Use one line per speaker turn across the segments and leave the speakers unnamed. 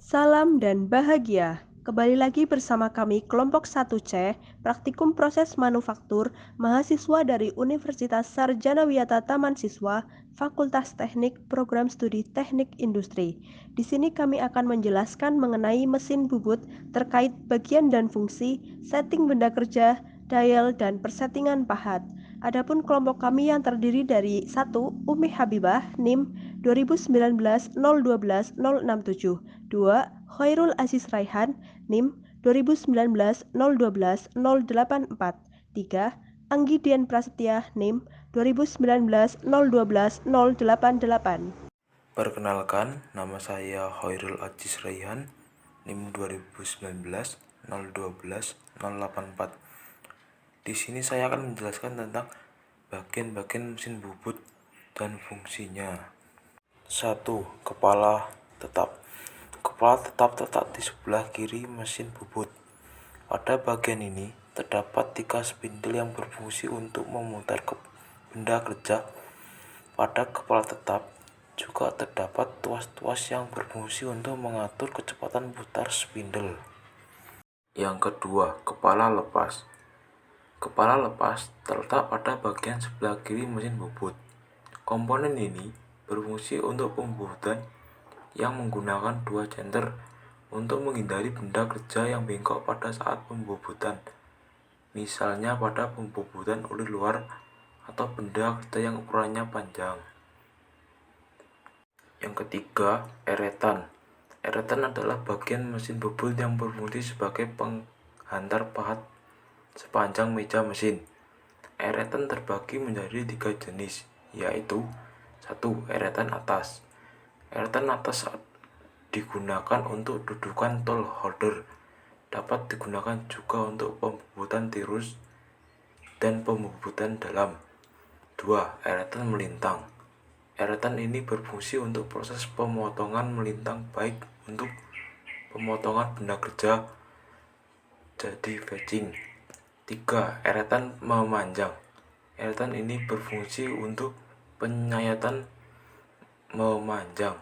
Salam dan bahagia. Kembali lagi bersama kami kelompok 1C, Praktikum Proses Manufaktur, mahasiswa dari Universitas Sarjana Wiyata Taman Siswa, Fakultas Teknik, Program Studi Teknik Industri. Di sini kami akan menjelaskan mengenai mesin bubut terkait bagian dan fungsi, setting benda kerja, dial, dan persettingan pahat. Adapun kelompok kami yang terdiri dari 1. Umi Habibah, NIM 2019 012 067, 2. Khairul Aziz Raihan, NIM 2019 012 084, 3. Anggi Dian Prasetya, NIM 2019 012 088.
Perkenalkan, nama saya Khairul Aziz Raihan, NIM 2019 012 084. Di sini saya akan menjelaskan tentang bagian-bagian mesin bubut dan fungsinya. 1. Kepala tetap. Kepala tetap terletak di sebelah kiri mesin bubut. Pada bagian ini terdapat 3 spindle yang berfungsi untuk memutar benda kerja. Pada kepala tetap juga terdapat tuas-tuas yang berfungsi untuk mengatur kecepatan putar spindle. Yang kedua, kepala lepas. Kepala lepas terletak pada bagian sebelah kiri mesin bubut. Komponen ini berfungsi untuk pembubutan yang menggunakan 2 center untuk menghindari benda kerja yang bengkok pada saat pembubutan. Misalnya pada pembubutan oli luar atau benda kerja yang ukurannya panjang. Yang ketiga, eretan. Eretan adalah bagian mesin bubut yang berfungsi sebagai penghantar pahat sepanjang meja mesin. Eretan terbagi menjadi 3 jenis, yaitu 1. Eretan atas. Eretan atas digunakan untuk dudukan tool holder, dapat digunakan juga untuk pembubutan tirus dan pembubutan dalam. 2. Eretan melintang. Eretan ini berfungsi untuk proses pemotongan melintang, baik untuk pemotongan benda kerja jadi fetching. 3. Eretan memanjang. Eretan ini berfungsi untuk penyayatan memanjang.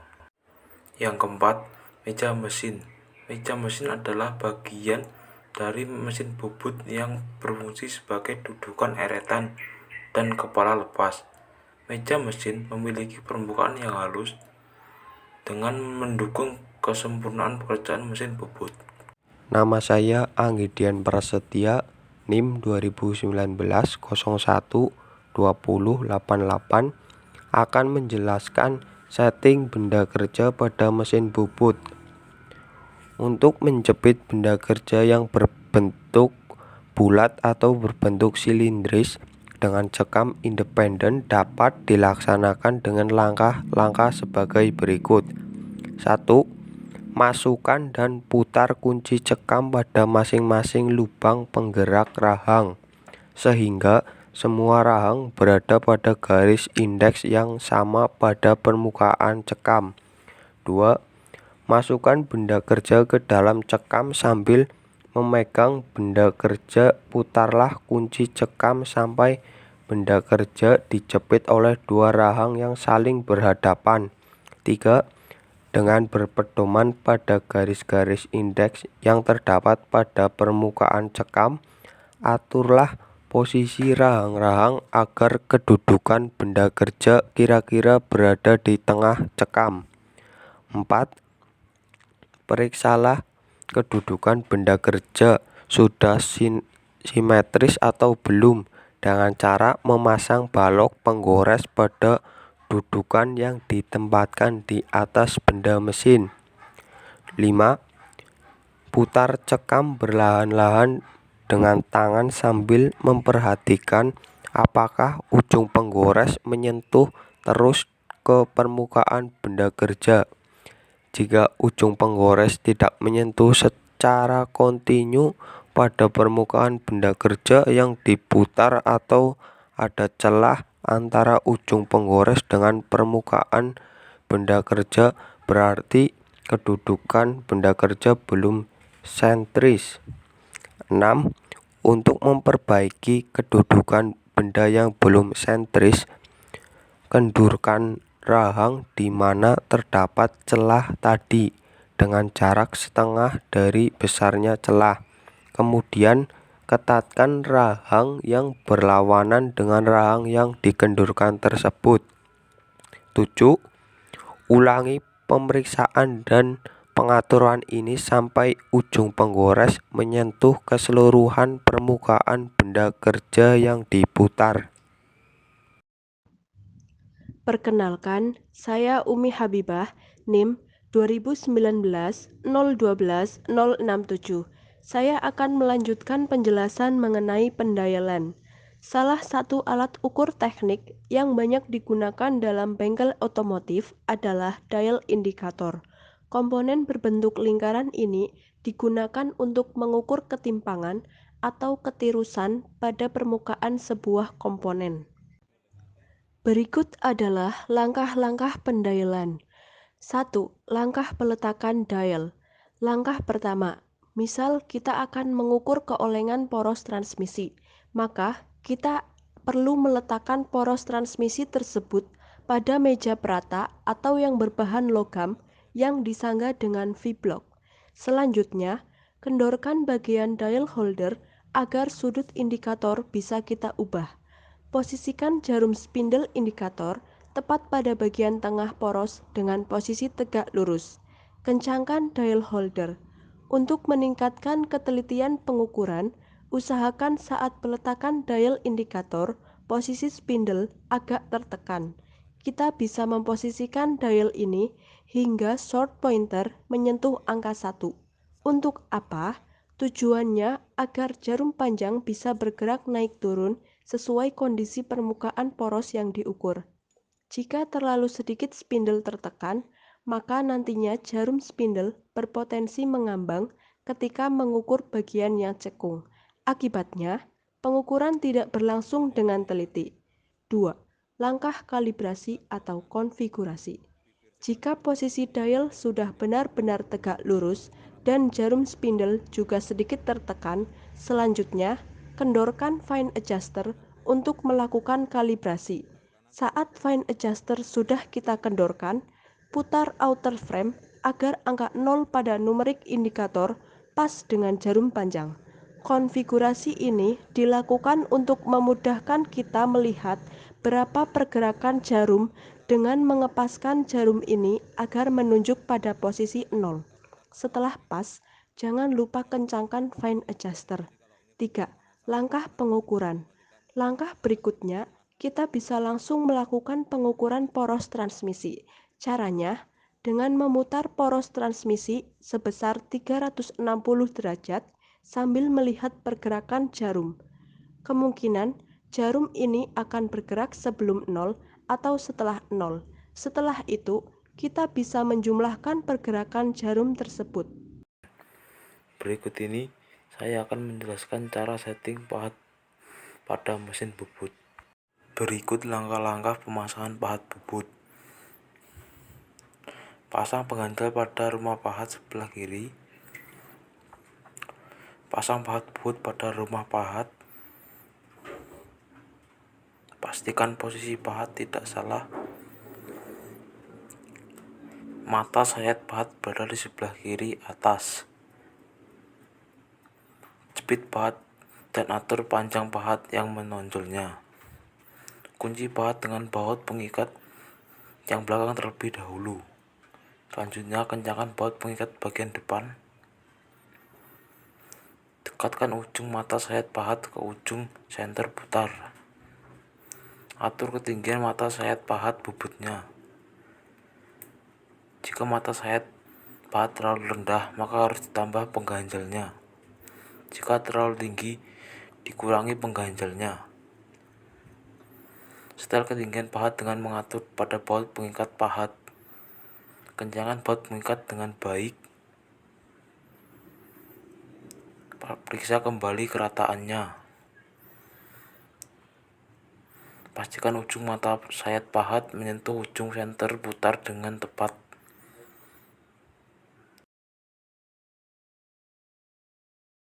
Yang keempat, meja mesin. Meja mesin adalah bagian dari mesin bubut yang berfungsi sebagai dudukan eretan dan kepala lepas. Meja mesin memiliki permukaan yang halus dengan mendukung kesempurnaan pekerjaan mesin bubut.
Nama saya Anggi Dian Prasetya, NIM 2019 01 2088, akan menjelaskan setting benda kerja pada mesin bubut. Untuk menjepit benda kerja yang berbentuk bulat atau berbentuk silindris dengan cekam independen dapat dilaksanakan dengan langkah-langkah sebagai berikut. 1. Masukkan dan putar kunci cekam pada masing-masing lubang penggerak rahang, sehingga semua rahang berada pada garis indeks yang sama pada permukaan cekam. 2. Masukkan benda kerja ke dalam cekam sambil memegang benda kerja. Putarlah kunci cekam sampai benda kerja dijepit oleh 2 rahang yang saling berhadapan. 3. Dengan berpedoman pada garis-garis indeks yang terdapat pada permukaan cekam, aturlah posisi rahang-rahang agar kedudukan benda kerja kira-kira berada di tengah cekam. 4. Periksalah kedudukan benda kerja sudah simetris atau belum dengan cara memasang balok penggores pada dudukan yang ditempatkan di atas benda mesin. 5. Putar cekam berlahan-lahan dengan tangan sambil memperhatikan apakah ujung penggores menyentuh terus ke permukaan benda kerja. Jika ujung penggores tidak menyentuh secara kontinu pada permukaan benda kerja yang diputar atau ada celah antara ujung penggores dengan permukaan benda kerja, berarti kedudukan benda kerja belum sentris. 6. Untuk memperbaiki kedudukan benda yang belum sentris, kendurkan rahang di mana terdapat celah tadi dengan jarak setengah dari besarnya celah. Kemudian ketatkan rahang yang berlawanan dengan rahang yang dikendurkan tersebut. 7. Ulangi pemeriksaan dan pengaturan ini sampai ujung penggores menyentuh keseluruhan permukaan benda kerja yang diputar.
Perkenalkan, saya Umi Habibah, NIM 2019-012-067. Saya akan melanjutkan penjelasan mengenai pendialan. Salah satu alat ukur teknik yang banyak digunakan dalam bengkel otomotif adalah dial indikator. Komponen berbentuk lingkaran ini digunakan untuk mengukur ketimpangan atau ketirusan pada permukaan sebuah komponen. Berikut adalah langkah-langkah pendialan. 1. Langkah peletakan dial. Langkah pertama, misal kita akan mengukur keolengan poros transmisi, maka kita perlu meletakkan poros transmisi tersebut pada meja perata atau yang berbahan logam yang disangga dengan V-block. Selanjutnya, kendorkan bagian dial holder agar sudut indikator bisa kita ubah. Posisikan jarum spindle indikator tepat pada bagian tengah poros dengan posisi tegak lurus. Kencangkan dial holder. Untuk meningkatkan ketelitian pengukuran, usahakan saat peletakan dial indikator, posisi spindle agak tertekan. Kita bisa memposisikan dial ini hingga short pointer menyentuh angka 1. Untuk apa? Tujuannya agar jarum panjang bisa bergerak naik turun sesuai kondisi permukaan poros yang diukur. Jika terlalu sedikit spindle tertekan, maka nantinya jarum spindle berpotensi mengambang ketika mengukur bagian yang cekung. Akibatnya, pengukuran tidak berlangsung dengan teliti. 2. Langkah kalibrasi atau konfigurasi. Jika posisi dial sudah benar-benar tegak lurus dan jarum spindle juga sedikit tertekan, selanjutnya kendorkan fine adjuster untuk melakukan kalibrasi. Saat fine adjuster sudah kita kendorkan, putar outer frame agar angka 0 pada numerik indikator pas dengan jarum panjang. Konfigurasi ini dilakukan untuk memudahkan kita melihat berapa pergerakan jarum dengan mengepaskan jarum ini agar menunjuk pada posisi 0. Setelah pas, jangan lupa kencangkan fine adjuster. 3. Langkah pengukuran. Langkah berikutnya, kita bisa langsung melakukan pengukuran poros transmisi. Caranya, dengan memutar poros transmisi sebesar 360 derajat sambil melihat pergerakan jarum. Kemungkinan jarum ini akan bergerak sebelum 0 atau setelah 0. Setelah itu, kita bisa menjumlahkan pergerakan jarum tersebut.
Berikut ini saya akan menjelaskan cara setting pahat pada mesin bubut. Berikut langkah-langkah pemasangan pahat bubut. Pasang pengganjal pada rumah pahat sebelah kiri. Pasang pahat bubut pada rumah pahat. Pastikan posisi pahat tidak salah. Mata sayat pahat berada di sebelah kiri atas. Jepit pahat dan atur panjang pahat yang menonjolnya. Kunci pahat dengan baut pengikat yang belakang terlebih dahulu. Selanjutnya kencangkan baut pengikat bagian depan. Dekatkan ujung mata sayat pahat ke ujung senter putar. Atur ketinggian mata sayat pahat bubutnya. Jika mata sayat pahat terlalu rendah, maka harus ditambah pengganjalnya. Jika terlalu tinggi, dikurangi pengganjalnya. Setel ketinggian pahat dengan mengatur pada baut pengikat pahat. Kencangkan baut pengikat dengan baik. Periksa kembali kerataannya. Pastikan ujung mata sayat pahat menyentuh ujung senter putar dengan tepat.